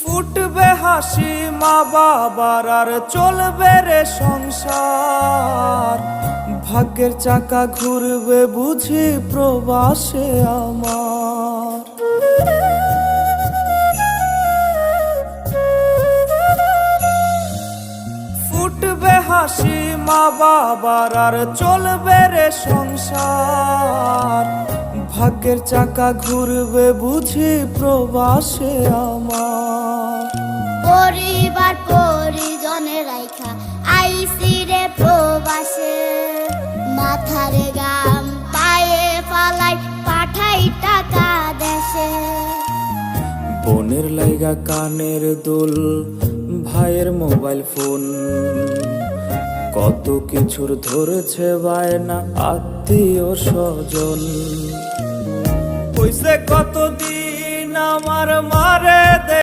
ফুটবে হাসি মা বাবার আর চলবে রে সংসার। ভাগ্যের চাকা ঘুরবে বুঝি প্রবাসে আমার। ফুটবে হাসি মা বাবার আর চলবে রে সংসার। ভাগ্যের চাকা ঘুরবে বুঝি প্রবাসে আমার। পরিবার পরিজনে রাইখা আইসি রে প্রবাসে, মাথারে গাম পায়ে ফালাই পাঠাই টাকা দেশে। বোনের লাইগা কানের দুল, ভাইয়ের মোবাইল ফোন, কত কিছুর ধরেছে বায়না আত্মীয় স্বজন। কইছে কতদিন আমার মারে দে